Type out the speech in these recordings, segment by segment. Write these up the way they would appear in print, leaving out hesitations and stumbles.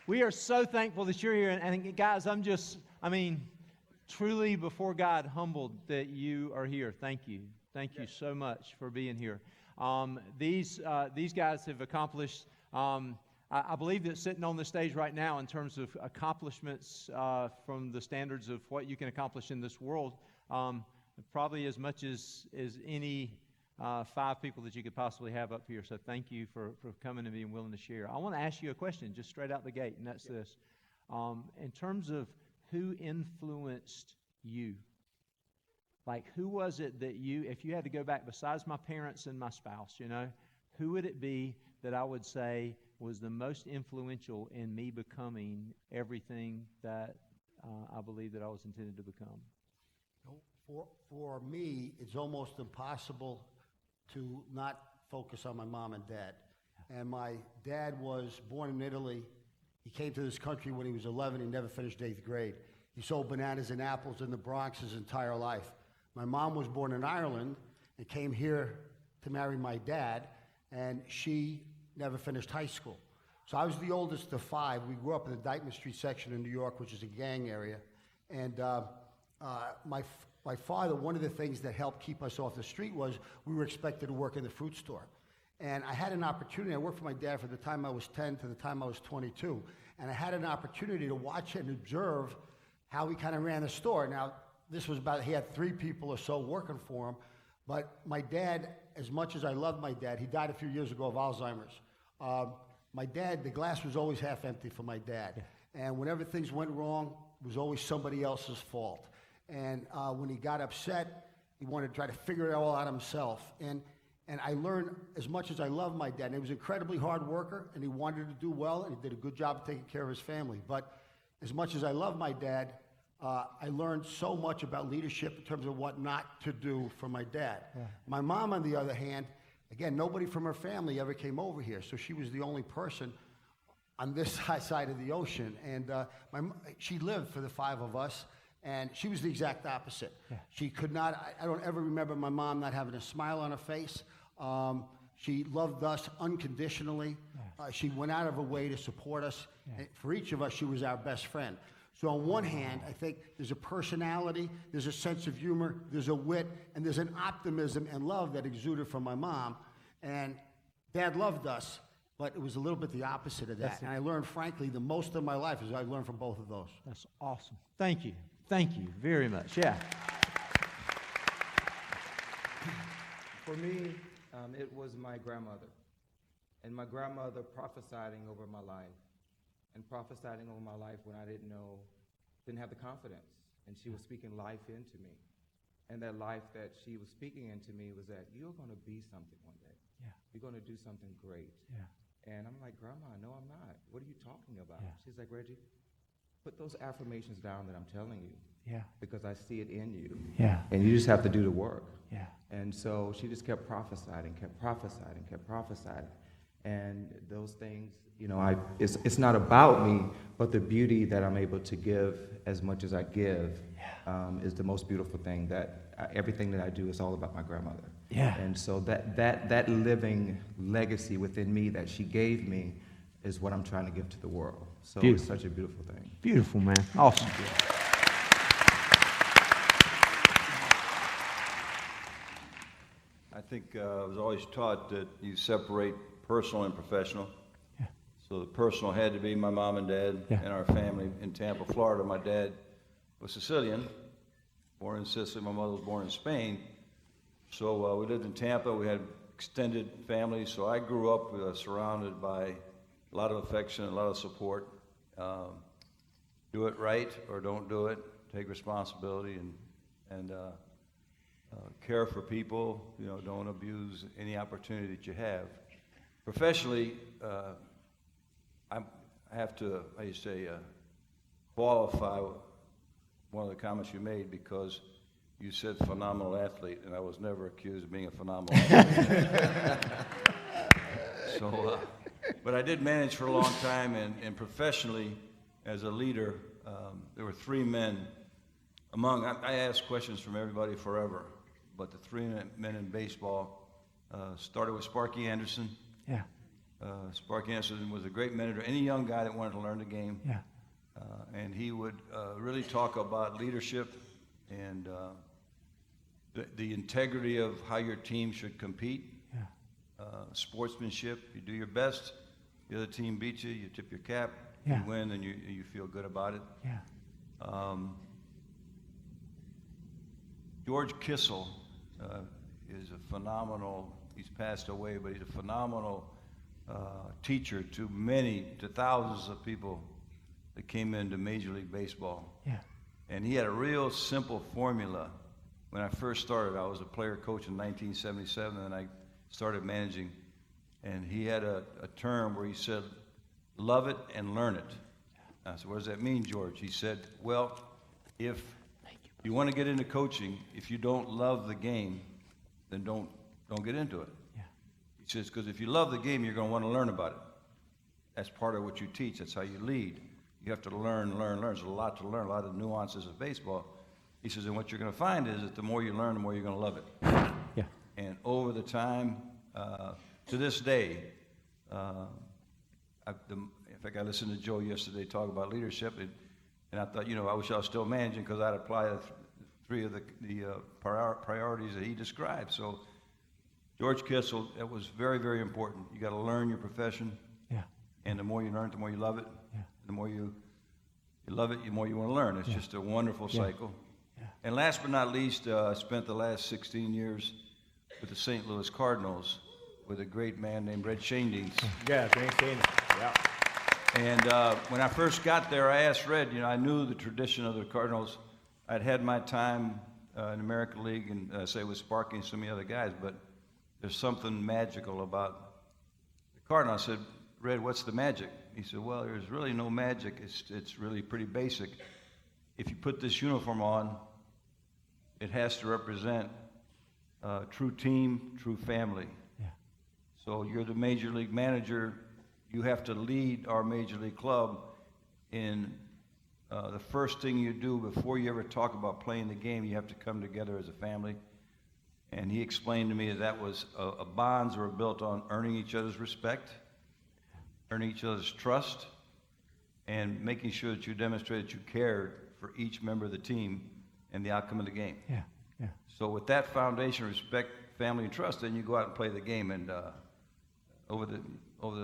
We are so thankful that you're here. And guys, truly before God, humbled that you are here. Thank you. Thank you so much for being here. These guys have accomplished, I believe that sitting on the stage right now in terms of accomplishments from the standards of what you can accomplish in this world, probably as much as any 5 people that you could possibly have up here. So thank you for coming and being willing to share. I want to ask you a question just straight out the gate, and that's this. In terms of who influenced you, like who was it that you, if you had to go back besides my parents and my spouse, who would it be that I would say was the most influential in me becoming everything that I believe that I was intended to become? For me, it's almost impossible to not focus on my mom and dad. And my dad was born in Italy. He came to this country when he was 11. He never finished 8th grade. He sold bananas and apples in the Bronx his entire life. My mom was born in Ireland and came here to marry my dad, and she never finished high school. So I was the oldest of 5. We grew up in the Dykeman Street section in New York, which is a gang area. And my father, one of the things that helped keep us off the street was we were expected to work in the fruit store. And I had an opportunity. I worked for my dad from the time I was 10 to the time I was 22. And I had an opportunity to watch and observe how he kind of ran the store. Now, this was he had 3 people or so working for him. But my dad, as much as I loved my dad, he died a few years ago of Alzheimer's. My dad, the glass was always half empty for my dad. And whenever things went wrong, it was always somebody else's fault. And when he got upset, he wanted to try to figure it all out himself. And I learned, as much as I love my dad, and he was an incredibly hard worker, and he wanted to do well, and he did a good job of taking care of his family. But as much as I love my dad, I learned so much about leadership in terms of what not to do for my dad. Yeah. My mom, on the other hand, again, nobody from her family ever came over here, so she was the only person on this side of the ocean. And she lived for the 5 of us. And she was the exact opposite. Yeah. She could not, I don't ever remember my mom not having a smile on her face. She loved us unconditionally. Yeah. She went out of her way to support us. Yeah. And for each of us, she was our best friend. So on one hand, I think there's a personality, there's a sense of humor, there's a wit, and there's an optimism and love that exuded from my mom. And Dad loved us, but it was a little bit the opposite of that. And I learned, frankly, the most of my life is I learned from both of those. That's awesome. Thank you. Thank you very much. Yeah. For me, it was my grandmother. And my grandmother prophesying over my life. And prophesying over my life when I didn't have the confidence. And she was speaking life into me. And that life that she was speaking into me was that you're going to be something one day. Yeah. You're going to do something great. Yeah. And I'm like, Grandma, no, I'm not. What are you talking about? Yeah. She's like, Reggie, put those affirmations down that I'm telling you. Yeah. Because I see it in you. Yeah. And you just have to do the work. Yeah. And so she just kept prophesying. And those things, it's not about me, but the beauty that I'm able to give as much as I give is the most beautiful thing. That everything that I do is all about my grandmother. Yeah. And so that living legacy within me that she gave me is what I'm trying to give to the world. So beautiful. It's such a beautiful thing. Beautiful, man. Awesome. I think I was always taught that you separate personal and professional. Yeah. So the personal had to be my mom and dad and our family in Tampa, Florida. My dad was Sicilian, born in Sicily. My mother was born in Spain. So we lived in Tampa. We had extended families. So I grew up surrounded by a lot of affection, a lot of support. Do it right or don't do it. Take responsibility and care for people. Don't abuse any opportunity that you have. Professionally, I have to, qualify one of the comments you made because you said phenomenal athlete, and I was never accused of being a phenomenal athlete. But I did manage for a long time, and professionally, as a leader, there were 3 men I asked questions from everybody forever, but the 3 men in baseball started with Sparky Anderson. Yeah. Sparky Anderson was a great mentor. Any young guy that wanted to learn the game, Yeah. and he would really talk about leadership and the integrity of how your team should compete. Yeah. Sportsmanship. You do your best. The other team beats you. You tip your cap. Yeah. You win, and you feel good about it. Yeah. George Kissel is a phenomenal. He's passed away, but he's a phenomenal teacher to thousands of people that came into Major League Baseball. Yeah. And he had a real simple formula. When I first started, I was a player coach in 1977, and I started managing. And he had a term where he said, "Love it and learn it." I said, "What does that mean, George?" He said, "Well, if you want to get into coaching, if you don't love the game, then don't get into it." Yeah. He says, because if you love the game, you're going to want to learn about it. That's part of what you teach. That's how you lead. You have to learn. There's a lot to learn, a lot of nuances of baseball. He says, and what you're going to find is that the more you learn, the more you're going to love it. Yeah. And over the time, to this day, in fact, I listened to Joe yesterday talk about leadership, and I thought, I wish I was still managing because I'd apply three of the priorities that he described. So George Kissel, that was very, very important. You got to learn your profession, Yeah. and the more you learn it, the more you love it. Yeah. The more you love it, the more you want to learn. It's just a wonderful cycle. Yeah. And last but not least, I spent the last 16 years with the St. Louis Cardinals with a great man named Reggie Sanders. Yeah, Reggie Sanders. Yeah. And when I first got there, I asked Red, I knew the tradition of the Cardinals. I'd had my time in the American League and say with Sparky and so many other guys, but there's something magical about the Cardinals. I said, Red, what's the magic? He said, well, there's really no magic. It's really pretty basic. If you put this uniform on, it has to represent true team, true family. Yeah. So you're the major league manager. You have to lead our major league club in the first thing you do before you ever talk about playing the game. You have to come together as a family. And he explained to me that was bonds were built on earning each other's respect, earning each other's trust, and making sure that you demonstrate that you cared for each member of the team and the outcome of the game. Yeah. Yeah. So with that foundation, respect, family, and trust, then you go out and play the game. And over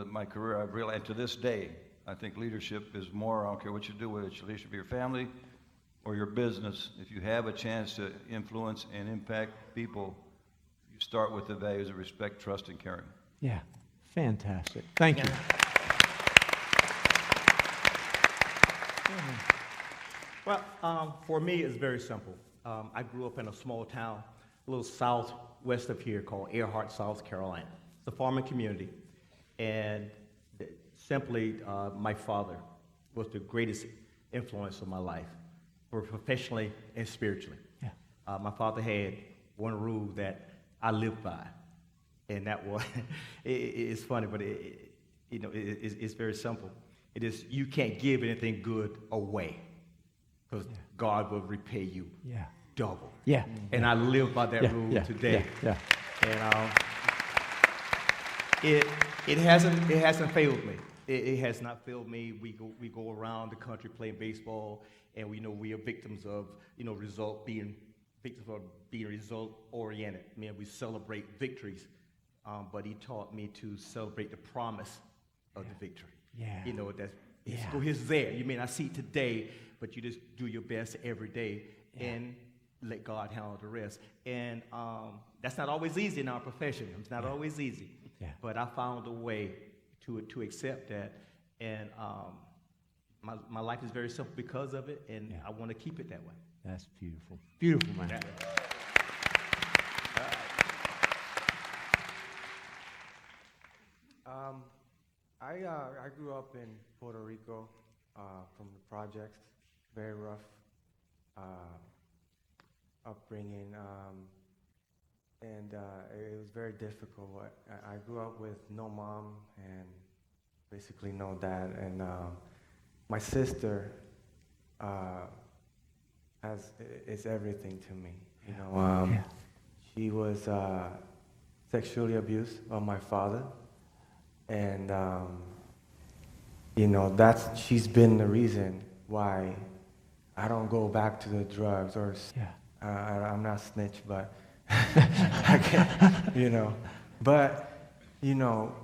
my career, I've realized, and to this day, I think leadership is more, I don't care what you do, whether it's leadership of your family or your business. If you have a chance to influence and impact people, you start with the values of respect, trust, and caring. Yeah. Fantastic. Thank you. Well, for me, it's very simple. I grew up in a small town, a little southwest of here called Earhart, South Carolina. It's a farming community. And simply, my father was the greatest influence of my life, both professionally and spiritually. Yeah. My father had one rule that I lived by, and that was, it's funny, but it's very simple. It is, you can't give anything good away, because God will repay you double. Yeah. And I live by that rule today. Yeah. And it hasn't failed me. It has not failed me. We go around the country playing baseball, and we are victims of being result oriented. I mean, we celebrate victories, but he taught me to celebrate the promise of the victory. Yeah. It's there. You may not see it today, but you just do your best every day and let God handle the rest. And that's not always easy in our profession. It's not always easy. Yeah. But I found a way to accept that, and my life is very simple because of it, and I want to keep it that way. That's beautiful. Beautiful, man. I grew up in Puerto Rico, from the projects, very rough upbringing, and it was very difficult. I grew up with no mom and basically no dad, and my sister is everything to me. She was sexually abused by my father, And, you know, she's been the reason why I don't go back to the drugs or, I'm not snitch, but I can't, you know. But, you know,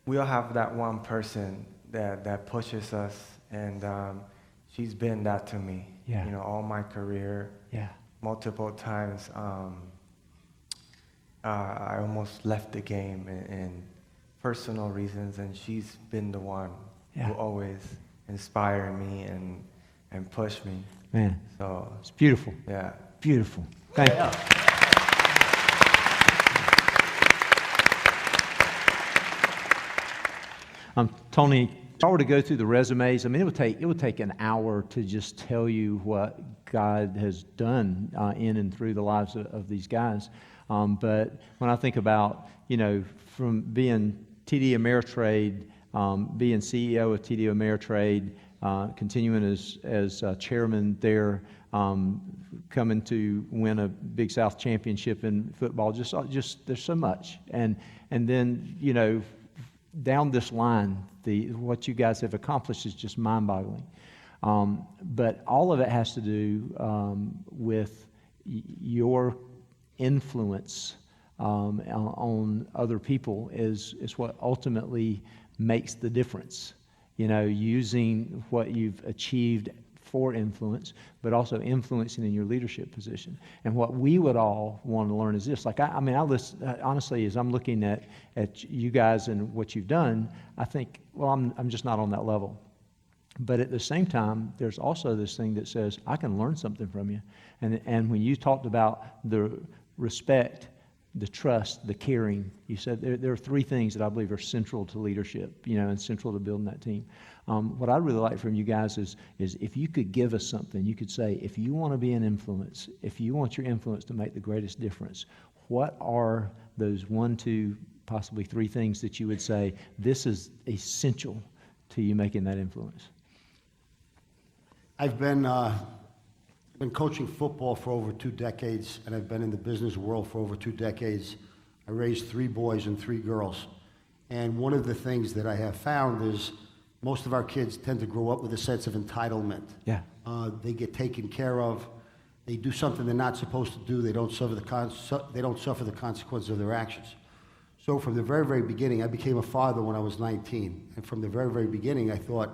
we all have that one person that pushes us, and she's been that to me. Yeah. You know, all my career. Yeah. Multiple times, I almost left the game in personal reasons, and she's been the one who always inspire me and push me. Man, So it's beautiful. yeah. Beautiful. Thank you. Tony, if I were to go through the resumes, I mean, it would take an hour to just tell you what God has done in and through the lives of these guys. But when I think about, you know, from being TD Ameritrade, being CEO of TD Ameritrade, continuing as chairman there, coming to win a Big South championship in football, just there's so much, and then, you know, down this line, what you guys have accomplished is just mind-boggling. But all of it has to do with your influence on other people is what ultimately makes the difference. You know, using what you've achieved for influence, but also influencing in your leadership position. And what we would all want to learn is this. Like, I mean, honestly, as I'm looking at you guys and what you've done, I think, well, I'm just not on that level. But at the same time, there's also this thing that says, I can learn something from you. And when you talked about the respect, the trust, the caring, you said there are three things that I believe are central to leadership, you know, and central to building that team. What I'd really like from you guys is if you could give us something, you could say, if you want to be an influence, if you want your influence to make the greatest difference, what are those 1, 2, possibly 3 things that you would say, this is essential to you making that influence? I've been coaching football for over 2 decades, and I've been in the business world for over 2 decades. I raised 3 boys and 3 girls. And one of the things that I have found is most of our kids tend to grow up with a sense of entitlement. Yeah. They get taken care of. They do something they're not supposed to do. They don't suffer the consequences of their actions. So from the very, very beginning, I became a father when I was 19. And from the very, very beginning, I thought,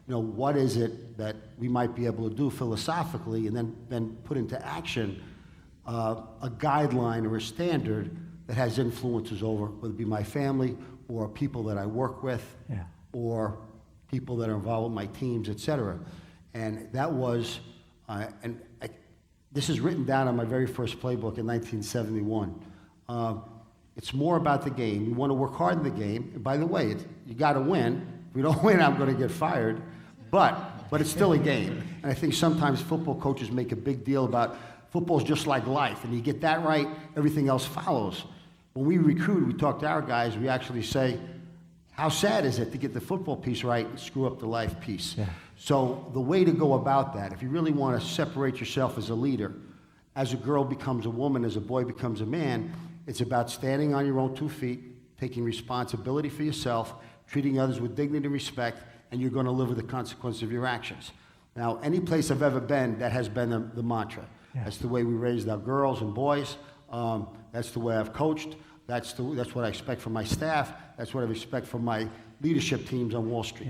you know, what is it that we might be able to do philosophically and then put into action a guideline or a standard that has influences over, whether it be my family or people that I work with, or people that are involved with my teams, et cetera. And that was, this is written down on my very first playbook in 1971. It's more about the game. You want to work hard in the game. And by the way, you got to win. If we don't win, I'm going to get fired. But it's still a game. And I think sometimes football coaches make a big deal about football's just like life. And you get that right, everything else follows. When we recruit, we talk to our guys, we actually say, how sad is it to get the football piece right and screw up the life piece? Yeah. So the way to go about that, if you really want to separate yourself as a leader, as a girl becomes a woman, as a boy becomes a man, it's about standing on your own 2 feet, taking responsibility for yourself, treating others with dignity and respect, and you're going to live with the consequences of your actions. Now, any place I've ever been, that has been the mantra. Yeah. That's the way we raised our girls and boys. That's the way I've coached. That's what I expect from my staff. That's what I expect from my leadership teams on Wall Street.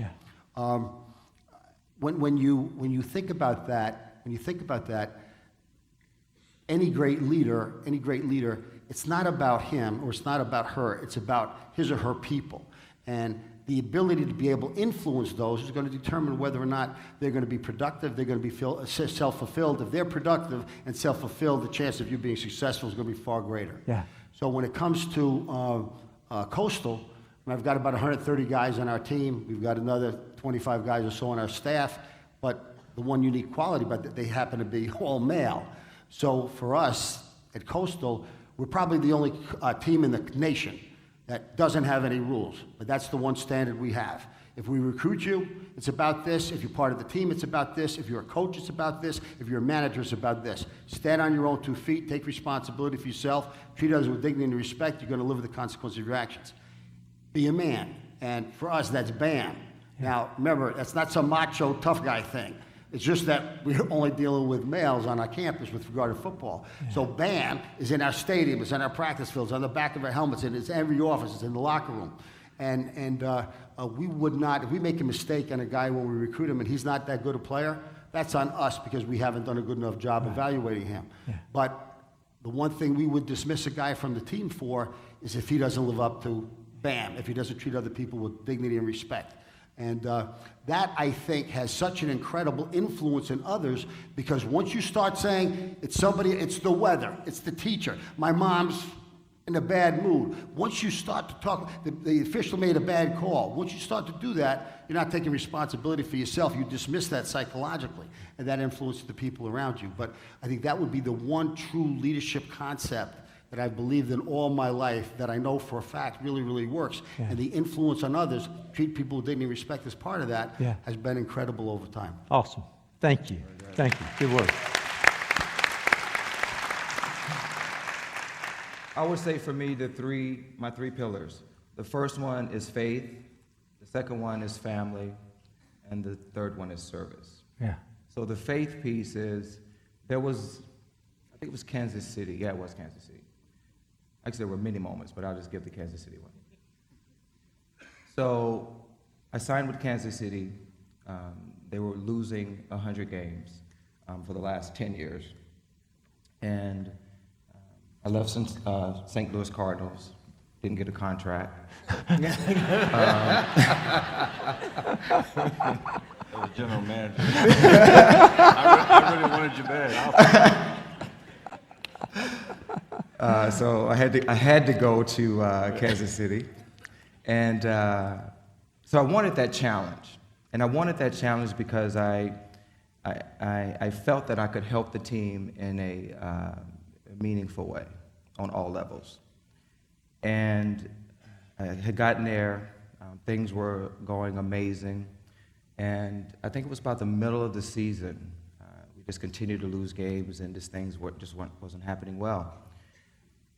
Yeah. When you think about that, any great leader, it's not about him or it's not about her. It's about his or her people, and the ability to be able to influence those is going to determine whether or not they're going to be productive. They're going to be self-fulfilled. If they're productive and self-fulfilled, the chance of you being successful is going to be far greater. Yeah. So when it comes to Coastal, I've got about 130 guys on our team. We've got another 25 guys or so on our staff. But the one unique quality, but they happen to be all male. So for us at Coastal, we're probably the only team in the nation that doesn't have any rules, but that's the one standard we have. If we recruit you, it's about this. If you're part of the team, it's about this. If you're a coach, it's about this. If you're a manager, it's about this. Stand on your own 2 feet, take responsibility for yourself, treat others with dignity and respect. You're going to live with the consequences of your actions. Be a man. And for us, that's BAM. Now, remember, that's not some macho, tough guy thing. It's just that we're only dealing with males on our campus with regard to football. So BAM is in our stadium, it's in our practice fields, on the back of our helmets, and it's in every office, it's in the locker room. And we would not, if we make a mistake on a guy when we recruit him and he's not that good a player, that's on us because we haven't done a good enough job evaluating him. But the one thing we would dismiss a guy from the team for is if he doesn't live up to BAM, if he doesn't treat other people with dignity and respect. And that, I think, has such an incredible influence in others because once you start saying it's somebody, it's the weather, it's the teacher, my mom's in a bad mood. Once you start to talk, the official made a bad call. Once you start to do that, you're not taking responsibility for yourself. You dismiss that psychologically, and that influences the people around you. But I think that would be the one true leadership concept that I've believed in all my life that I know for a fact really, really works. And the influence on others, treat people with dignity and respect as part of that, has been incredible over time. Awesome. Thank you. Thank you. Good work. I would say for me, my 3 pillars. The first one is faith, the second one is family, and the third one is service. Yeah. So the faith piece is, I think it was Kansas City. Yeah, it was Kansas City. Actually, there were many moments, but I'll just give the Kansas City one. So I signed with Kansas City. They were losing 100 games for the last 10 years. And I left St. Louis Cardinals, didn't get a contract. That was general manager. I really wanted you bad. So I had to go to Kansas City, and so I wanted that challenge, and I wanted that challenge because I felt that I could help the team in a meaningful way on all levels, and I had gotten there. Things were going amazing, and I think it was about the middle of the season. We just continued to lose games, and things wasn't happening well.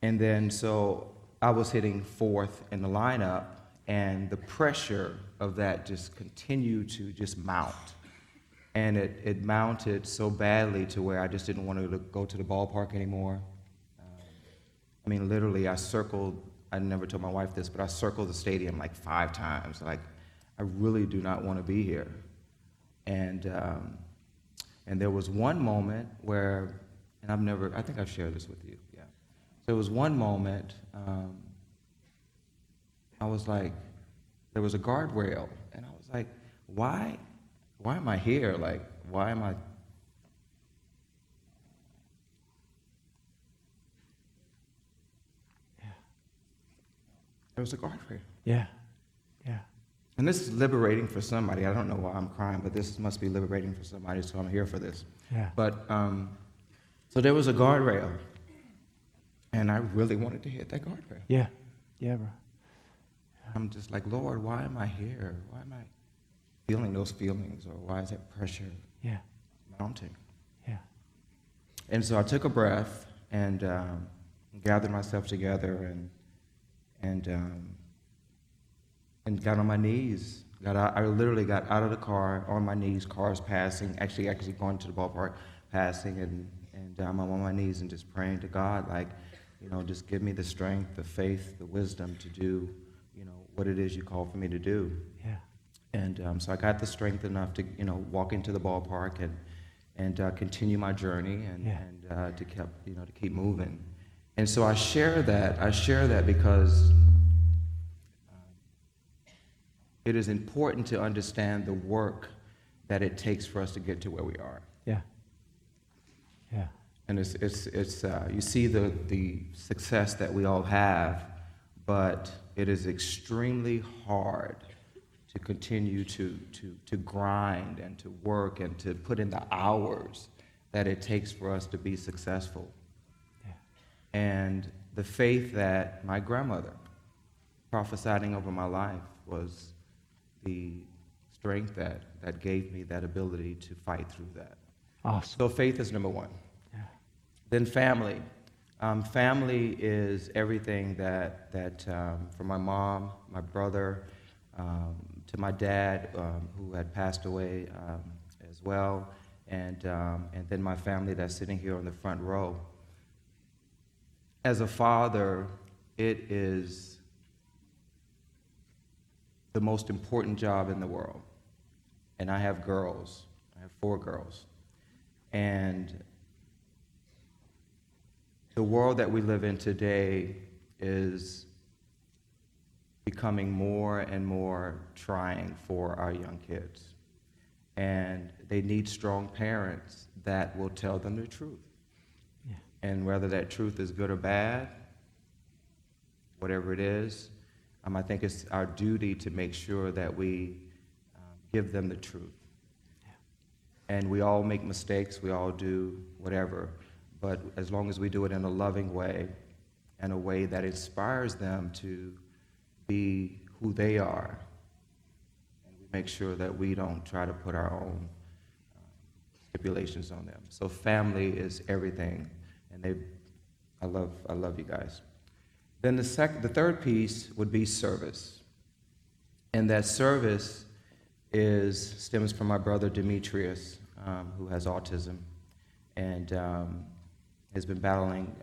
And then, so I was hitting 4th in the lineup, and the pressure of that just continued to just mount. And it mounted so badly to where I just didn't want to go to the ballpark anymore. I mean, literally, I never told my wife this, but I circled the stadium like 5 times. Like, I really do not want to be here. And there was one moment where, and I think I've shared this with you. There was one moment, I was like, there was a guardrail, and I was like, why am I here? Like, why am I? There was a guardrail. Yeah. And this is liberating for somebody. I don't know why I'm crying, but this must be liberating for somebody, so I'm here for this. Yeah. But, so there was a guardrail. And I really wanted to hit that guardrail. Yeah, bro. I'm just like, Lord, why am I here? Why am I feeling those feelings? Or why is that pressure mounting? Yeah. And so I took a breath and gathered myself together and got on my knees. I literally got out of the car, on my knees, cars passing, actually going to the ballpark, passing, and I'm on my knees and just praying to God, like, just give me the strength, the faith, the wisdom to do, what it is you call for me to do. Yeah. And so I got the strength enough to, walk into the ballpark and continue my journey and to keep moving. And so I share that because it is important to understand the work that it takes for us to get to where we are. Yeah. And it's you see the success that we all have, but it is extremely hard to continue to grind and to work and to put in the hours that it takes for us to be successful. Yeah. And the faith that my grandmother prophesying over my life was the strength that gave me that ability to fight through that. Awesome. So faith is number one. Yeah. Then family. Family is everything that from my mom, my brother, to my dad, who had passed away as well, and then my family that's sitting here on the front row. As a father, it is the most important job in the world. And I have girls. I have 4 girls. And the world that we live in today is becoming more and more trying for our young kids. And they need strong parents that will tell them the truth. Yeah. And whether that truth is good or bad, whatever it is, I think it's our duty to make sure that we give them the truth. Yeah. And we all make mistakes, we all do whatever, but as long as we do it in a loving way, and a way that inspires them to be who they are, and we make sure that we don't try to put our own stipulations on them. So family is everything, and I love you guys. Then the third piece would be service, and that service stems from my brother Demetrius, who has autism, and has been battling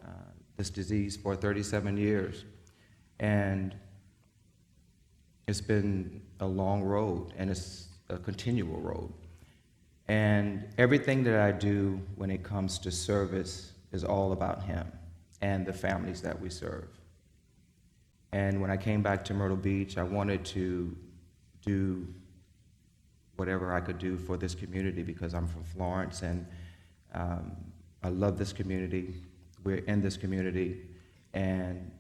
this disease for 37 years, and it's been a long road, and it's a continual road. And everything that I do when it comes to service is all about him and the families that we serve. And when I came back to Myrtle Beach, I wanted to do whatever I could do for this community because I'm from Florence, and I love this community. We're in this community, and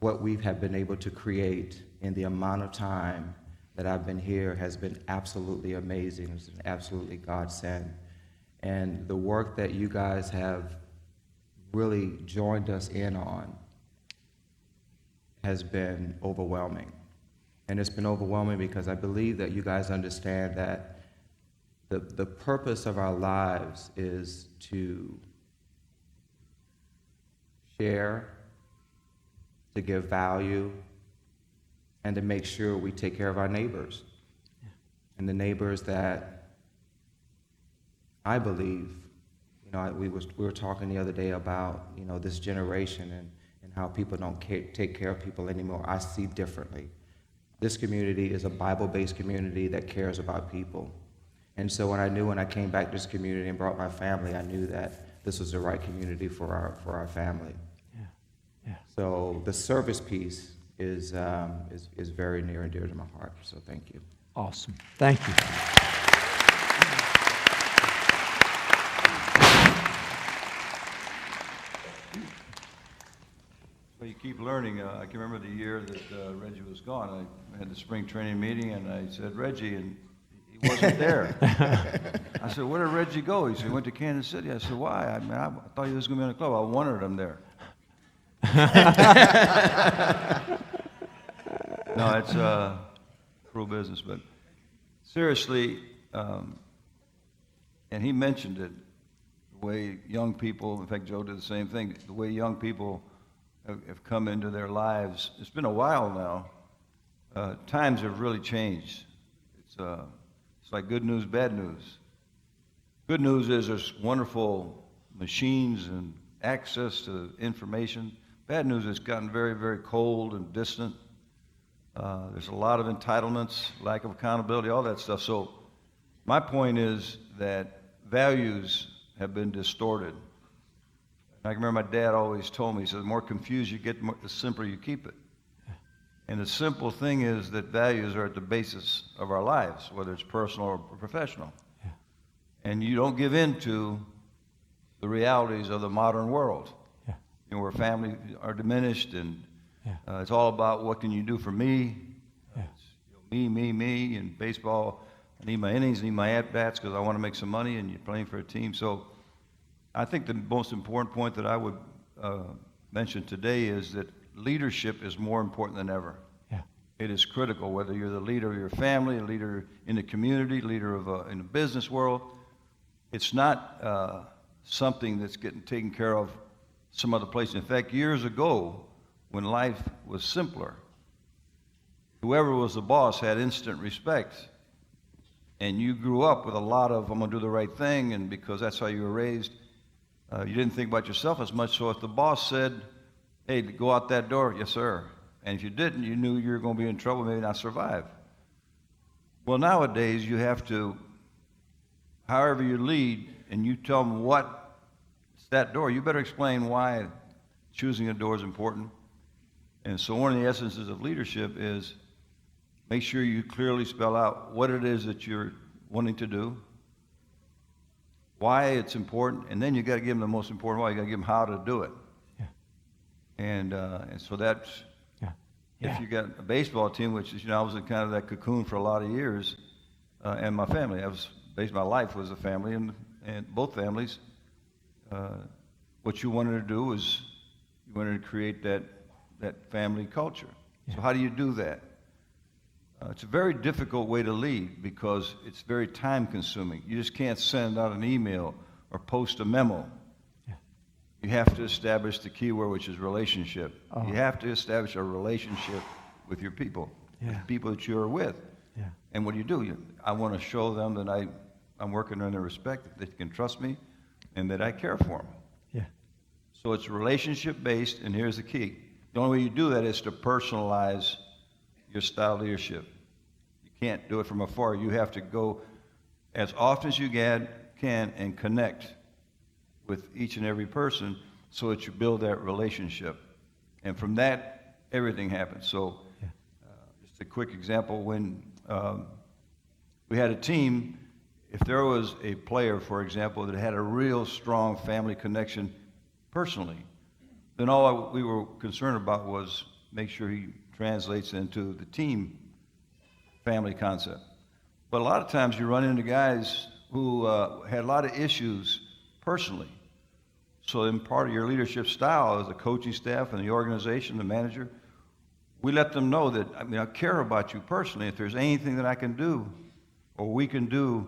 what we have been able to create in the amount of time that I've been here has been absolutely amazing. It's been absolutely godsend. And the work that you guys have really joined us in on has been overwhelming. And it's been overwhelming because I believe that you guys understand that the purpose of our lives is to share, to give value, and to make sure we take care of our neighbors. Yeah. And the neighbors that I believe, we were talking the other day about, this generation and how people don't take care of people anymore. I see differently. This community is a Bible-based community that cares about people. And so when I came back to this community and brought my family, I knew that this was the right community for our family. Yeah. Yeah. So the service piece is very near and dear to my heart. So thank you. Awesome. Thank you. Well, you keep learning. I can remember the year that Reggie was gone. I had the spring training meeting, and I said, Reggie, and he wasn't there. I said, where did Reggie go? He said, he went to Kansas City. I said, why? I thought he was going to be in the club. I wanted him there. No, it's cruel business, but seriously, and he mentioned it, the way young people, in fact, Joe did the same thing, the way young people have come into their lives. It's been a while now. Times have really changed. It's like good news, bad news. Good news is there's wonderful machines and access to information. Bad news is it's gotten very, very cold and distant. There's a lot of entitlements, lack of accountability, all that stuff. So my point is that values have been distorted. I can remember my dad always told me, he said, the more confused you get, the simpler you keep it. And the simple thing is that values are at the basis of our lives, whether it's personal or professional. Yeah. And you don't give in to the realities of the modern world. Yeah. Where families are diminished, and Yeah. it's all about what can you do for me. Yeah. It's, me. In baseball, I need my innings, I need my at-bats because I want to make some money, and you're playing for a team. So I think the most important point that I would mention today is that leadership is more important than ever. Yeah. It is critical, whether you're the leader of your family, a leader in the community, leader of in the business world. It's not something that's getting taken care of some other place. In fact, years ago, when life was simpler, whoever was the boss had instant respect. And you grew up with a lot of, I'm going to do the right thing, and because that's how you were raised, you didn't think about yourself as much. So if the boss said, hey, go out that door, yes, sir. And if you didn't, you knew you were going to be in trouble, maybe not survive. Well, nowadays, you have to, however you lead, and you tell them what, it's that door, you better explain why choosing a door is important. And so one of the essences of leadership is make sure you clearly spell out what it is that you're wanting to do, why it's important, and then you got to give them the most important why. You got to give them how to do it. Yeah. And so that's, Yeah. if you got a baseball team, which is, I was in kind of that cocoon for a lot of years, and my family, my life was a family, and both families. What you wanted to do was you wanted to create that family culture. Yeah. So how do you do that? It's a very difficult way to lead because it's very time consuming. You just can't send out an email or post a memo. Yeah. You have to establish the key word, which is relationship. Oh. You have to establish a relationship with your people, with Yeah. the people that you are with. Yeah. And what do? I want to show them that I'm working on their respect, that they can trust me, and that I care for them. Yeah. So it's relationship based, and here's the key. The only way you do that is to personalize your style of leadership. You can't do it from afar. You have to go as often as you can and connect with each and every person so that you build that relationship. And from that, everything happens. So just a quick example, when we had a team, if there was a player, for example, that had a real strong family connection personally, then all we were concerned about was make sure he translates into the team family concept. But a lot of times you run into guys who had a lot of issues personally. So in part of your leadership style as the coaching staff and the organization, the manager, we let them know that, I care about you personally. If there's anything that I can do or we can do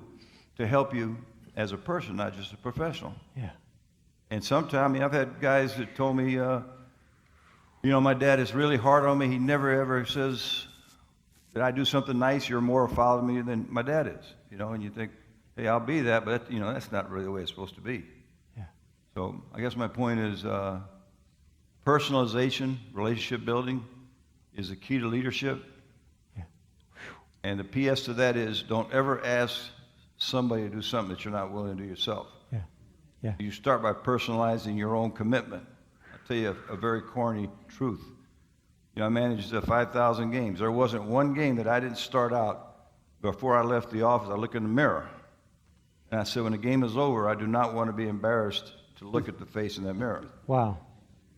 to help you as a person, not just a professional. Yeah. And sometimes, I've had guys that told me, my dad is really hard on me. He never ever says that I do something nice. You're more a father to me than my dad is. And you think, hey, I'll be that, but that's not really the way it's supposed to be. Yeah. So I guess my point is personalization, relationship building is the key to leadership. Yeah. And the PS to that is don't ever ask somebody to do something that you're not willing to do yourself. Yeah. Yeah. You start by personalizing your own commitment. I'll tell you a very corny truth. I managed 5,000 games. There wasn't one game that I didn't start out before I left the office. I look in the mirror and I said, when the game is over, I do not want to be embarrassed to look at the face in that mirror. Wow.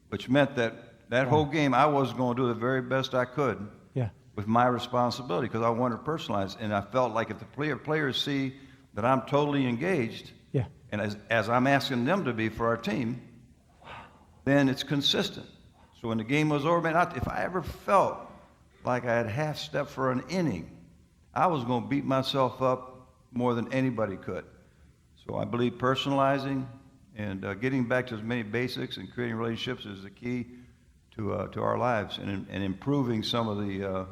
Which meant that whole game I was going to do the very best I could Yeah. with my responsibility because I wanted to personalize. And I felt like if the players see that I'm totally engaged, Yeah. and as I'm asking them to be for our team, then it's consistent. So when the game was over, man, if I ever felt like I had half-stepped for an inning, I was going to beat myself up more than anybody could. So I believe personalizing and getting back to as many basics and creating relationships is the key to our lives and improving some of the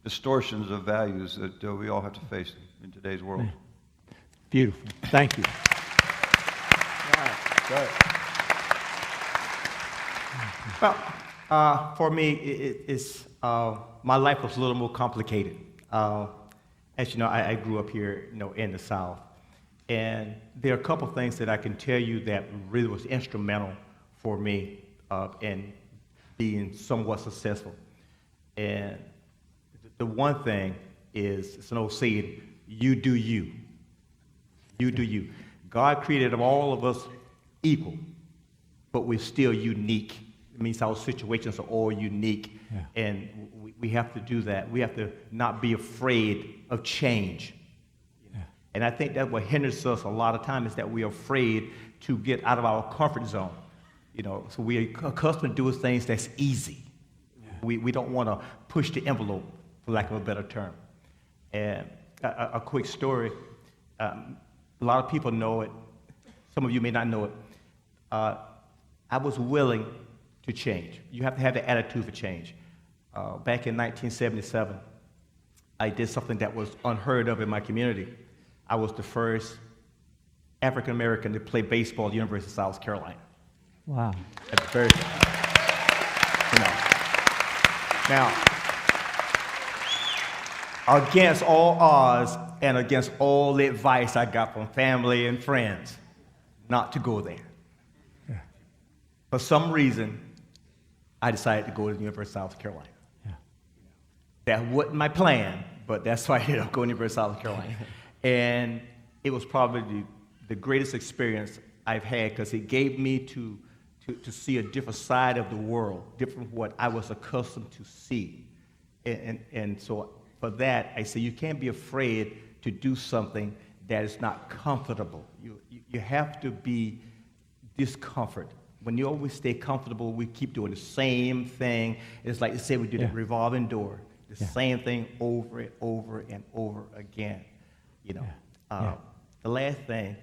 distortions of values that we all have to face in today's world. Beautiful. Thank you. Well, for me, it's my life was a little more complicated. As you know, I grew up here, in the South, and there are a couple things that I can tell you that really was instrumental for me in being somewhat successful. And the one thing is, it's an old saying: "You do you. You do you." God created all of us equal, but we're still unique. It means our situations are all unique, and we have to do that. We have to not be afraid of change. And I think that what hinders us a lot of times is that we're afraid to get out of our comfort zone. So we're accustomed to doing things that's easy. We don't want to push the envelope, for lack of a better term. And a quick story. A lot of people know it. Some of you may not know it. I was willing to change. You have to have the attitude for change. Back in 1977, I did something that was unheard of in my community. I was the first African American to play baseball at the University of South Carolina. Wow. At the very, Now, against all odds and against all the advice I got from family and friends, not to go there. Yeah. For some reason, I decided to go to the University of South Carolina. Yeah. That wasn't my plan, but that's why I ended up going to the University of South Carolina. And it was probably the greatest experience I've had because it gave me to see a different side of the world, different from what I was accustomed to see. And so for that, I say you can't be afraid to do something that is not comfortable. You have to be discomfort. When you always stay comfortable, we keep doing the same thing. It's like they say we do the revolving door, the same thing over and over and over again. You know, the last thing,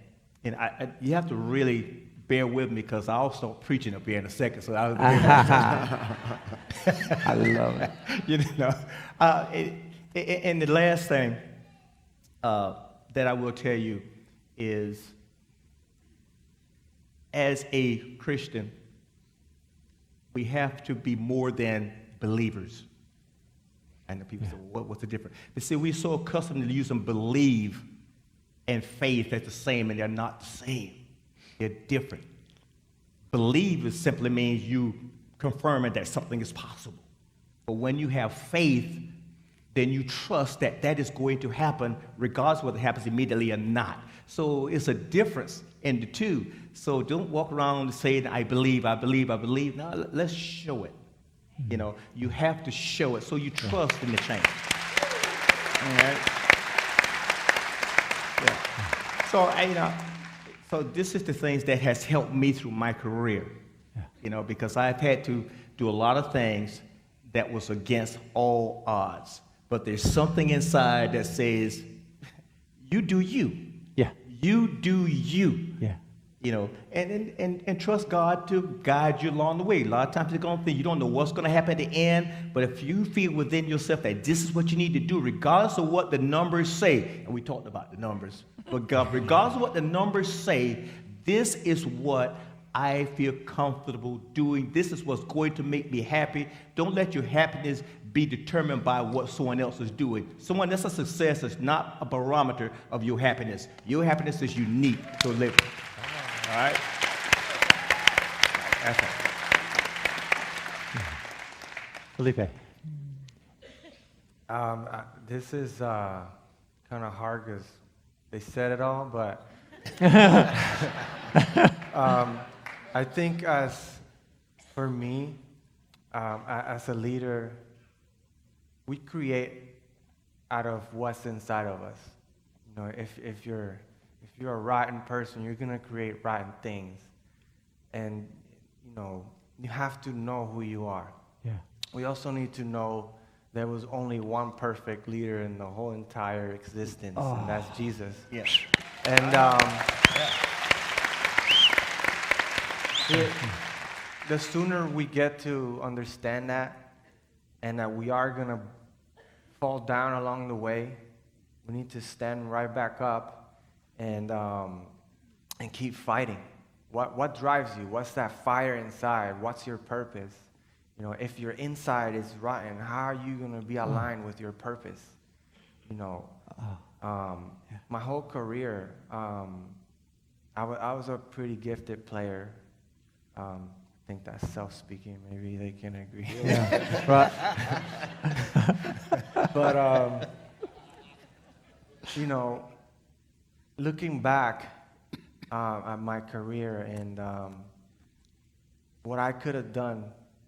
and you have to really bear with me because I'll start preaching up here in a second. So I love it. You know, and the last thing that I will tell you is, as a Christian, we have to be more than believers. And the people say, well, what's the difference? But see, we're so accustomed to using believe and faith as the same, and they're not the same. They're different. Believe simply means you confirming that something is possible. But when you have faith, then you trust that that is going to happen regardless of whether it happens immediately or not. So it's a difference in the two. So don't walk around saying, I believe, I believe, I believe. No, let's show it. You know, you have to show it so you trust in the change. All right? Yeah. So, so this is the things that has helped me through my career. You know, because I've had to do a lot of things that was against all odds. But there's something inside that says, you do you. Yeah. You do you. Yeah. You know, and trust God to guide you along the way. A lot of times you're going to think you don't know what's going to happen at the end, but if you feel within yourself that this is what you need to do, regardless of what the numbers say, and we talked about the numbers, but God, regardless of what the numbers say, this is what I feel comfortable doing. This is what's going to make me happy. Don't let your happiness be determined by what someone else is doing. Someone else's success is not a barometer of your happiness. Your happiness is unique to live. All right? That's it. Felipe. This is kind of hard because they said it all, but I think for me, as a leader, we create out of what's inside of us. You know, if you're a rotten person, you're gonna create rotten things, and you know you have to know who you are. Yeah. We also need to know there was only one perfect leader in the whole entire existence, and that's Jesus. Yes. And the sooner we get to understand that, and that we are gonna fall down along the way, we need to stand right back up and keep fighting. What drives you? What's that fire inside? What's your purpose? You know, if your inside is rotten, how are you gonna be aligned with your purpose? You know, my whole career, I was a pretty gifted player. I think that's self-speaking. Maybe they can agree. Yeah. Right. But, you know, looking back at my career and what I could have done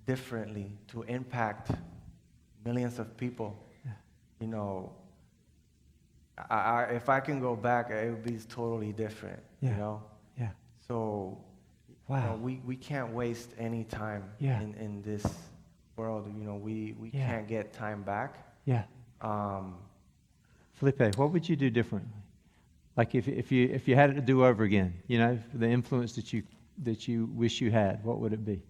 differently to impact millions of people, you know, if I can go back, it would be totally different, you know? Yeah. So, Wow. you know, we can't waste any time Yeah. in this world, you know, we Yeah. can't get time back. Yeah. Felipe, what would you do differently? Like if you had it to do over again, you know, the influence that you wish you had, what would it be?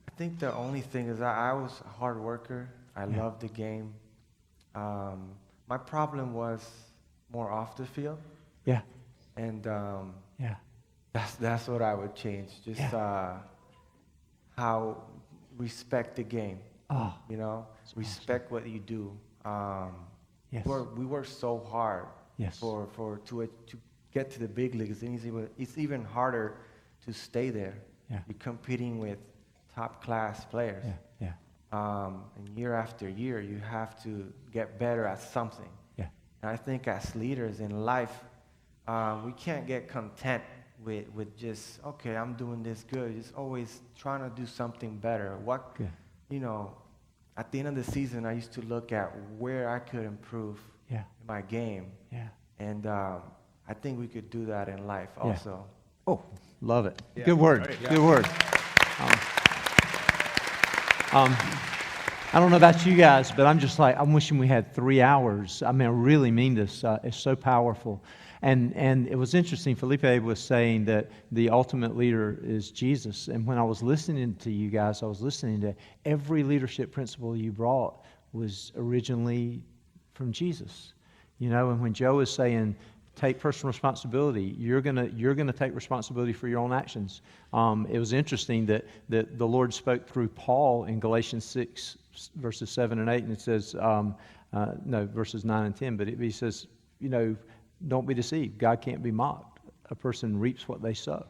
I think the only thing is I was a hard worker. I Yeah. loved the game. My problem was more off the field, Yeah. and Yeah. that's what I would change. Just how respect the game. Oh. You know, respect what you do. Yes. We work so hard Yes. to get to the big leagues. And it's even harder to stay there. Yeah. You're competing with top class players. Yeah. Yeah. And year after year, you have to get better at something. Yeah. And I think as leaders in life, we can't get content with just, okay, I'm doing this good. Just always trying to do something better. Good. You know, at the end of the season, I used to look at where I could improve Yeah. my game. Yeah. And I think we could do that in life also. Oh, love it. Good word. Good word. I don't know about you guys, but I'm just like, I'm wishing we had 3 hours. I mean, I really mean this. It's so powerful. And it was interesting. Felipe was saying that the ultimate leader is Jesus. And when I was listening to you guys, I was listening to every leadership principle you brought was originally from Jesus. You know, and when Joe is saying, take personal responsibility, you're gonna take responsibility for your own actions. It was interesting that the Lord spoke through Paul in Galatians 6, verses 7 and 8, and it says, verses 9 and 10, but he says, you know, don't be deceived. God can't be mocked. A person reaps what they sow.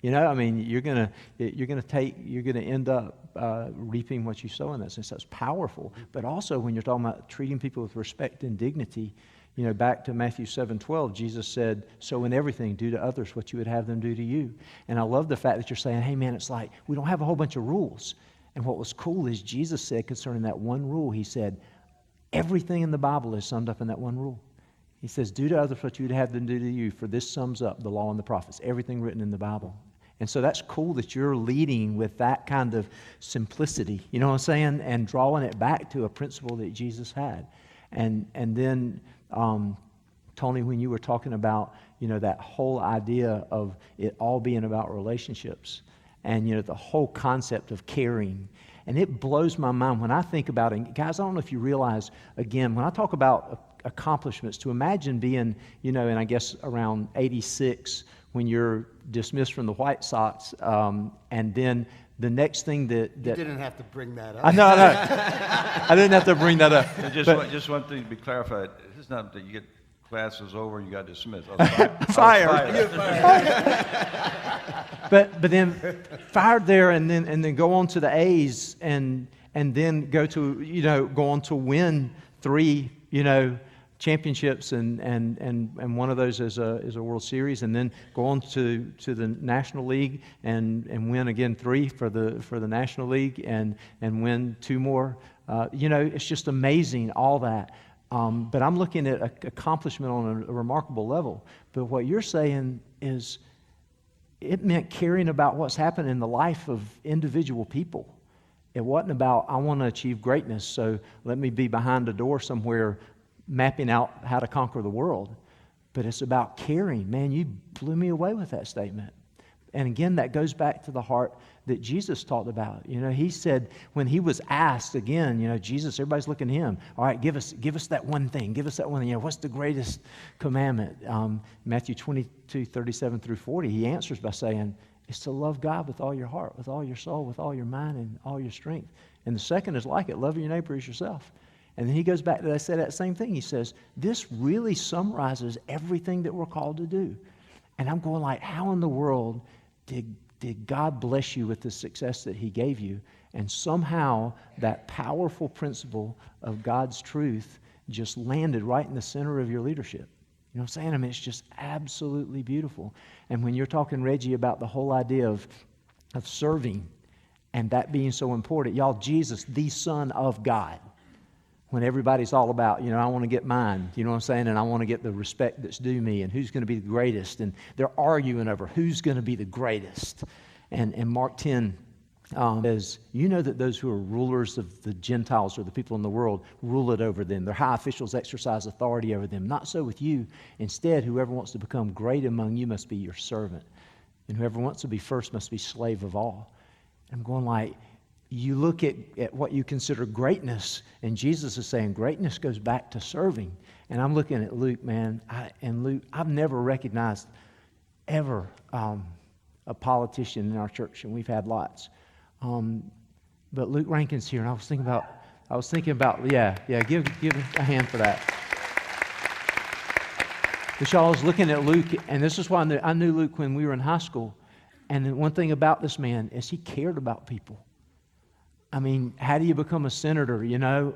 You know, I mean, you're gonna end up reaping what you sow in that sense. That's powerful. But also, when you're talking about treating people with respect and dignity, you know, back to Matthew 7:12, Jesus said, "So in everything, do to others what you would have them do to you." And I love the fact that you're saying, "Hey, man, it's like we don't have a whole bunch of rules." And what was cool is Jesus said concerning that one rule, he said, everything in the Bible is summed up in that one rule. He says, do to others what you would have them do to you, for this sums up the law and the prophets, everything written in the Bible. And so that's cool that you're leading with that kind of simplicity, you know what I'm saying, and drawing it back to a principle that Jesus had. And then, Tony, when you were talking about, you know, that whole idea of it all being about relationships and, you know, the whole concept of caring, and it blows my mind when I think about it. Guys, I don't know if you realize, again, when I talk about accomplishments, to imagine being, you know, and I guess around 86 when you're dismissed from the White Sox, and then the next thing that You didn't have to bring that up. I know. I didn't have to bring that up. And But- just one thing to be clarified, it's not that you get classes over and you got dismissed. Fired. But then fired there, and then go on to the A's, and then go on to win 3, you know, championships, and one of those is a World Series, and then go on to the National League and win again 3 for the National League, and win 2 more. You know, it's just amazing, all that. But I'm looking at accomplishment on a remarkable level. But what you're saying is, it meant caring about what's happening in the life of individual people. It wasn't about, I want to achieve greatness, so let me be behind a door somewhere mapping out how to conquer the world. But it's about caring. Man, you blew me away with that statement. And again, that goes back to the heart that Jesus talked about. You know, he said when he was asked again, you know, Jesus, everybody's looking at him. All right, give us that one thing. Give us that one thing. You know, what's the greatest commandment? Matthew 22:37 through 40, he answers by saying, it's to love God with all your heart, with all your soul, with all your mind, and all your strength. And the second is like it, love your neighbor as yourself. And then he goes back to that same thing. He says, this really summarizes everything that we're called to do. And I'm going like, how in the world did God bless you with the success that he gave you? And somehow that powerful principle of God's truth just landed right in the center of your leadership. You know what I'm saying? I mean, it's just absolutely beautiful. And when you're talking, Reggie, about the whole idea of serving and that being so important, y'all, Jesus, the Son of God, when everybody's all about, you know, I want to get mine, you know what I'm saying, and I want to get the respect that's due me, and who's going to be the greatest, and they're arguing over who's going to be the greatest. And Mark 10, As you know that those who are rulers of the Gentiles or the people in the world rule it over them. Their high officials exercise authority over them. Not so with you. Instead, whoever wants to become great among you must be your servant. And whoever wants to be first must be slave of all. I'm going like, you look at what you consider greatness, and Jesus is saying greatness goes back to serving. And I'm looking at Luke, man, Luke, I've never recognized ever a politician in our church, and we've had lots. But Luke Rankin's here, and I was thinking about, give a hand for that. But y'all, I was looking at Luke, and this is why I knew Luke when we were in high school. And the one thing about this man is he cared about people. I mean, how do you become a senator, you know?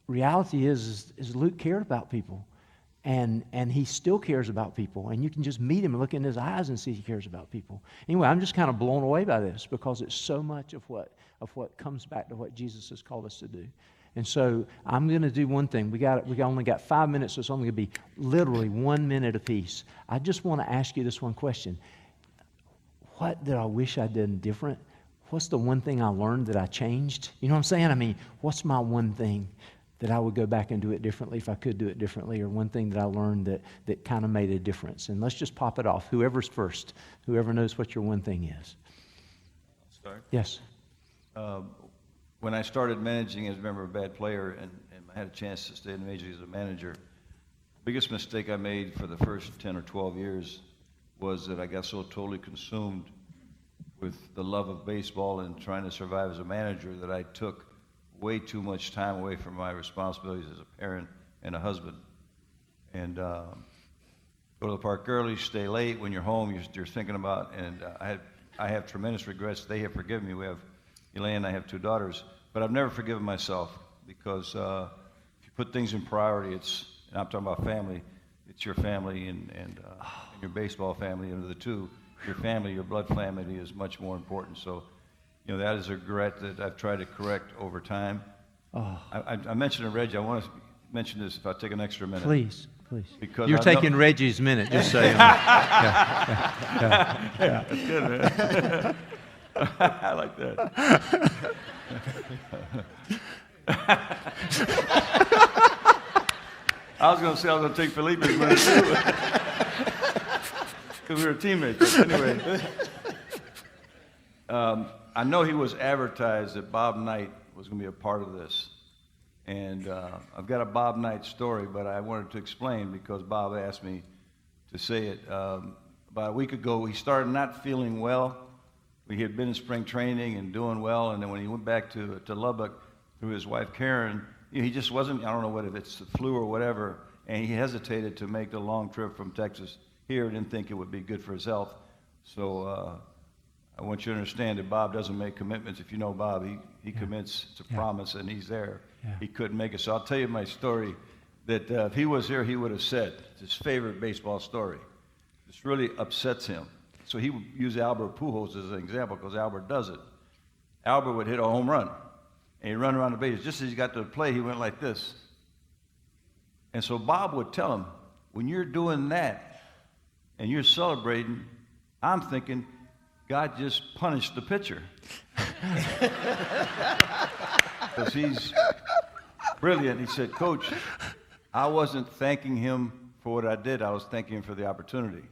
Reality is Luke cared about people. And he still cares about people. And you can just meet him and look in his eyes and see he cares about people. Anyway, I'm just kind of blown away by this because it's so much of what comes back to what Jesus has called us to do. And so I'm going to do one thing. We only got 5 minutes, so it's only going to be literally 1 minute apiece. I just want to ask you this one question. What did I wish I'd done different? What's the one thing I learned that I changed? You know what I'm saying? I mean, what's my one thing that I would go back and do it differently if I could do it differently, or one thing that I learned that kind of made a difference? And let's just pop it off. Whoever's first, whoever knows what your one thing is. Start? Yes. When I started managing as a member of a bad player and I had a chance to stay in the major leagues as a manager, the biggest mistake I made for the first 10 or 12 years was that I got so totally consumed with the love of baseball and trying to survive as a manager that I took way too much time away from my responsibilities as a parent and a husband. And go to the park early, stay late. When you're home, you're thinking about, and I have tremendous regrets. They have forgiven me. We have Elaine and I have 2 daughters, but I've never forgiven myself because if you put things in priority, and I'm talking about family, it's your family and your baseball family, and the two, your family, your blood family is much more important. So, you know, that is a regret that I've tried to correct over time. Oh. I mentioned to Reggie, I want to mention this if I take an extra minute. Please. Because You're taking Reggie's minute, just so you know. That's good, man. I like that. I was going to say I was going to take Felipe's minute too. Because we were teammates. But anyway, I know he was advertised that Bob Knight was going to be a part of this. And I've got a Bob Knight story, but I wanted to explain because Bob asked me to say it. About a week ago, he started not feeling well. He had been in spring training and doing well, and then when he went back to Lubbock through his wife Karen, he just wasn't, I don't know whether it's the flu or whatever, and he hesitated to make the long trip from Texas here, didn't think it would be good for his health. So I want you to understand that Bob doesn't make commitments. If you know Bob, he commits to promise, and he's there. Yeah. He couldn't make it. So I'll tell you my story, that if he was here, he would have said, it's his favorite baseball story. This really upsets him. So he would use Albert Pujols as an example because Albert does it. Albert would hit a home run, and he'd run around the base. Just as he got to the plate, he went like this. And so Bob would tell him, when you're doing that and you're celebrating, I'm thinking, God just punished the pitcher. Because he's brilliant. He said, Coach, I wasn't thanking him for what I did. I was thanking him for the opportunity.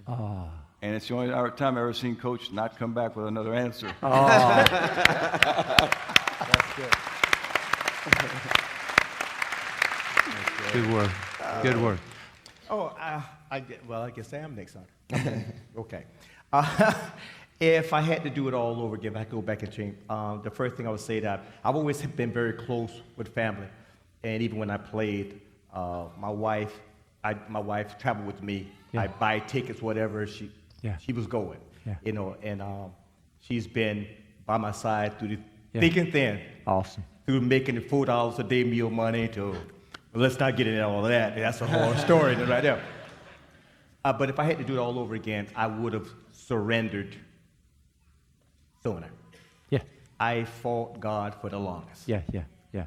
Oh. And it's the only time I've ever seen Coach not come back with another answer. Oh. That's good. Good work. Good work. I guess I am next on. Okay. If I had to do it all over again, if I could go back and change, the first thing I would say that I've always been very close with family. And even when I played, my wife traveled with me. Yeah. I buy tickets, whatever she was going. Yeah. You know, and she's been by my side through the thick and thin. Awesome. Through making the $4 a day meal money to, well, let's not get into all of that. That's a whole story right there. But if I had to do it all over again, I would have surrendered sooner. Yeah. I fought God for the longest. Yeah.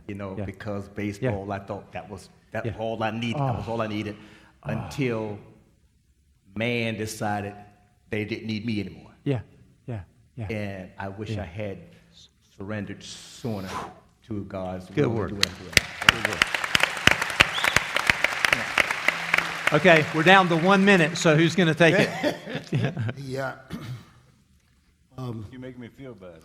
You know, because baseball, I thought that was all I needed. That was all I needed until man decided they didn't need me anymore. Yeah. Yeah. And I wish I had surrendered sooner to God's Good will work. to do it. Okay, we're down to 1 minute, so who's going to take it? Yeah. You make me feel bad.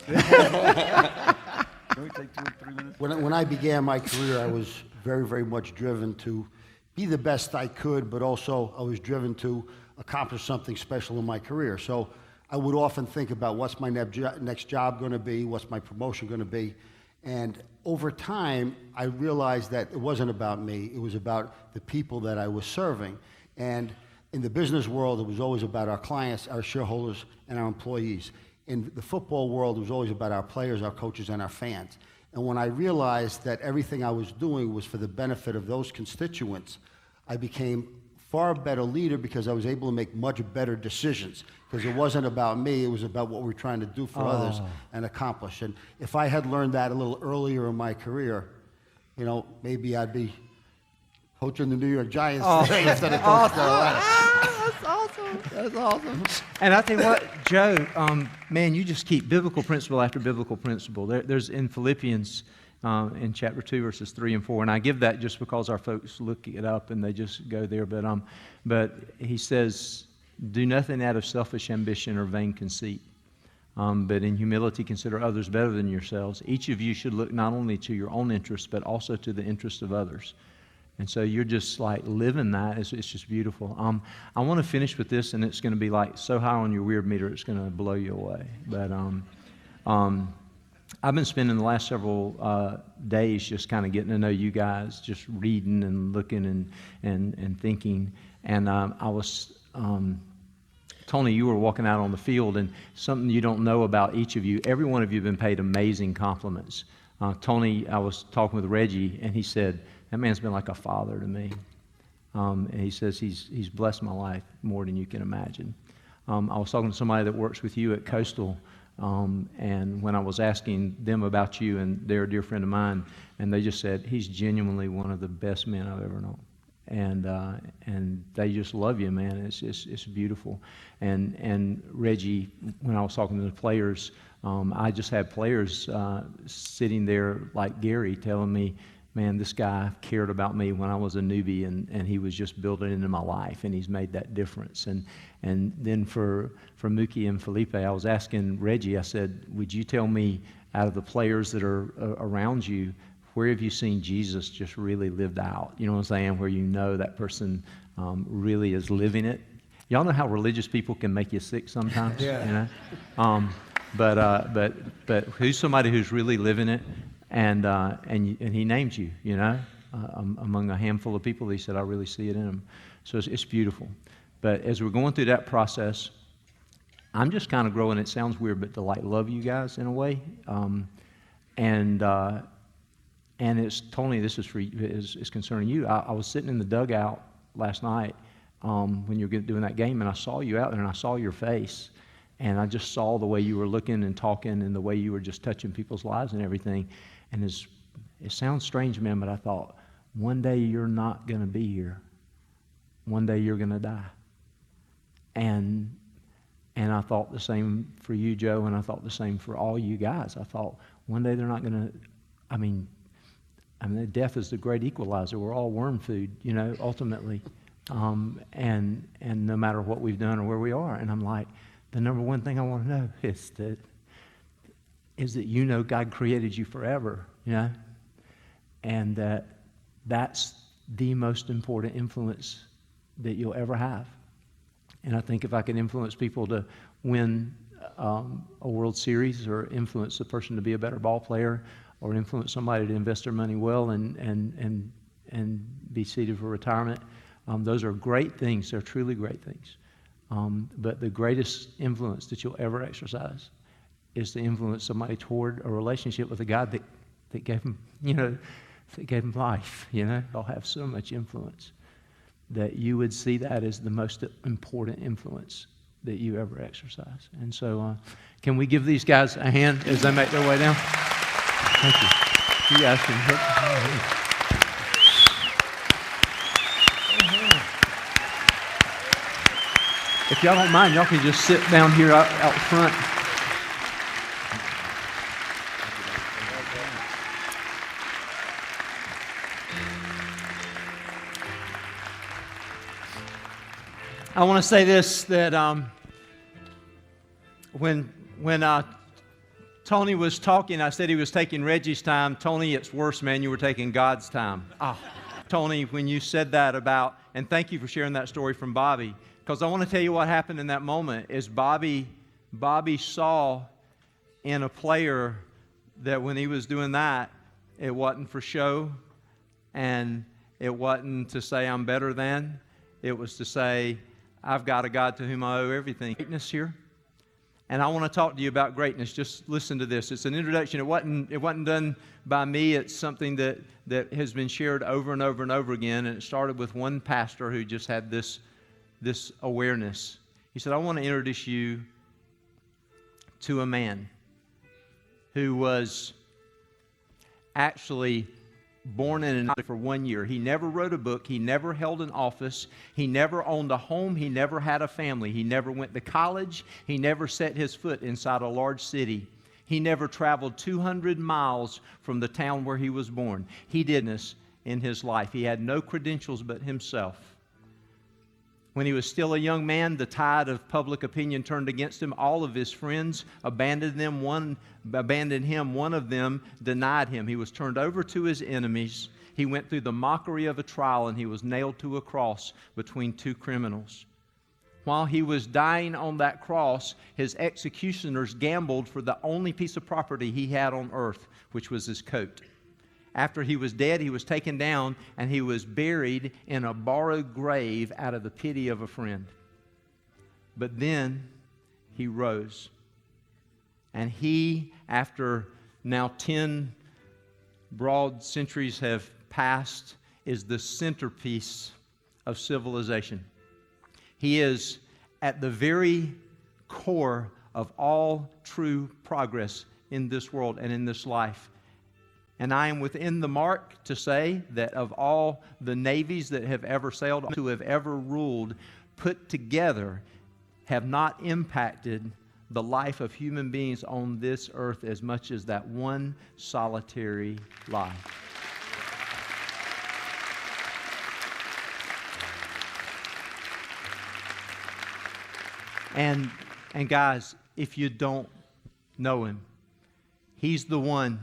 Can we take 2 or 3 minutes? When I began my career, I was very, very much driven to be the best I could, but also I was driven to accomplish something special in my career. So I would often think about what's my next job going to be, what's my promotion going to be. And over time, I realized that it wasn't about me, it was about the people that I was serving. And in the business world, it was always about our clients, our shareholders, and our employees. In the football world, it was always about our players, our coaches, and our fans. And when I realized that everything I was doing was for the benefit of those constituents, I became far better leader because I was able to make much better decisions. Because it wasn't about me, it was about what we were trying to do for others and accomplish. And if I had learned that a little earlier in my career, you know, maybe I'd be coaching the New York Giants today instead of Coach Carolina. That's awesome. And I tell you what, Joe, man, you just keep biblical principle after biblical principle. There's in Philippians in chapter 2, verses 3 and 4, and I give that just because our folks look it up and they just go there. But he says, do nothing out of selfish ambition or vain conceit, but in humility consider others better than yourselves. Each of you should look not only to your own interests, but also to the interests of others. And so you're just like living that. It's just beautiful. I want to finish with this, and it's going to be like so high on your weird meter, it's going to blow you away. But I've been spending the last several days just kind of getting to know you guys, just reading and looking and thinking. And I was, Tony, you were walking out on the field, and something you don't know about each of you, every one of you have been paid amazing compliments. Tony, I was talking with Reggie, and he said, that man's been like a father to me. And he says he's blessed my life more than you can imagine. I was talking to somebody that works with you at Coastal, and when I was asking them about you, and they're a dear friend of mine, and they just said, he's genuinely one of the best men I've ever known. And they just love you, man. It's beautiful. And Reggie, when I was talking to the players, I just had players sitting there like Gary telling me, man, this guy cared about me when I was a newbie, and he was just building into my life, and he's made that difference. And then for Mookie and Felipe, I was asking Reggie, I said, would you tell me, out of the players that are around you, where have you seen Jesus just really lived out? You know what I'm saying? Where you know that person really is living it. Y'all know how religious people can make you sick sometimes? Yeah. You know? But who's somebody who's really living it? And he named you, you know, among a handful of people. He said, I really see it in him. So it's beautiful. But as we're going through that process, I'm just kind of growing. It sounds weird, but to like love you guys in a way. And it's Tony. This is for is concerning you. I was sitting in the dugout last night when you were doing that game, and I saw you out there, and I saw your face. And I just saw the way you were looking and talking and the way you were just touching people's lives and everything. And it sounds strange, man, but I thought, one day you're not going to be here. One day you're going to die. And I thought the same for you, Joe, and I thought the same for all you guys. I thought, one day they're not going to, I mean, death is the great equalizer. We're all worm food, you know, ultimately. And no matter what we've done or where we are. And I'm like, the number one thing I want to know is that you know God created you forever, you know, and that's the most important influence that you'll ever have. And I think if I can influence people to win a World Series, or influence a person to be a better ball player, or influence somebody to invest their money well and be seated for retirement, those are great things. They're truly great things. But the greatest influence that you'll ever exercise is to influence somebody toward a relationship with a God that gave him, you know, that gave him life. You know, they'll have so much influence that you would see that as the most important influence that you ever exercise. And so, can we give these guys a hand as they make their way down? Thank you. You guys can hit. If y'all don't mind, y'all can just sit down here out front. I want to say this, that when Tony was talking, I said he was taking Reggie's time. Tony, it's worse, man. You were taking God's time. Tony, when you said that about, and thank you for sharing that story from Bobby, because I want to tell you what happened in that moment is Bobby saw in a player that when he was doing that, it wasn't for show, and it wasn't to say I'm better than. It was to say, I've got a God to whom I owe everything. Greatness here. And I want to talk to you about greatness. Just listen to this. It's an introduction. It wasn't done by me. It's something that has been shared over and over and over again. And it started with one pastor who just had this awareness. He said, I want to introduce you to a man who was actually born in an for 1 year. He never wrote a book. He never held an office. He never owned a home. He never had a family. He never went to college. He never set his foot inside a large city. He never traveled 200 miles from the town where he was born. He did this in his life. He had no credentials but himself. When he was still a young man, the tide of public opinion turned against him. All of his friends abandoned him. One of them denied him. He was turned over to his enemies. He went through the mockery of a trial, and he was nailed to a cross between two criminals. While he was dying on that cross, his executioners gambled for the only piece of property he had on earth, which was his coat. After he was dead, he was taken down and he was buried in a borrowed grave out of the pity of a friend. But then he rose. And he, after now 10 broad centuries have passed, is the centerpiece of civilization. He is at the very core of all true progress in this world and in this life. And I am within the mark to say that of all the navies that have ever sailed, who have ever ruled, put together, have not impacted the life of human beings on this earth as much as that one solitary life. And guys, if you don't know him, he's the one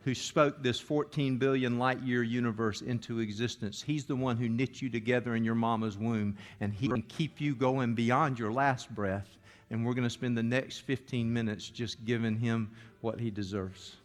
who spoke this 14 billion light year universe into existence. He's the one who knit you together in your mama's womb, and he can keep you going beyond your last breath. And we're going to spend the next 15 minutes just giving him what he deserves.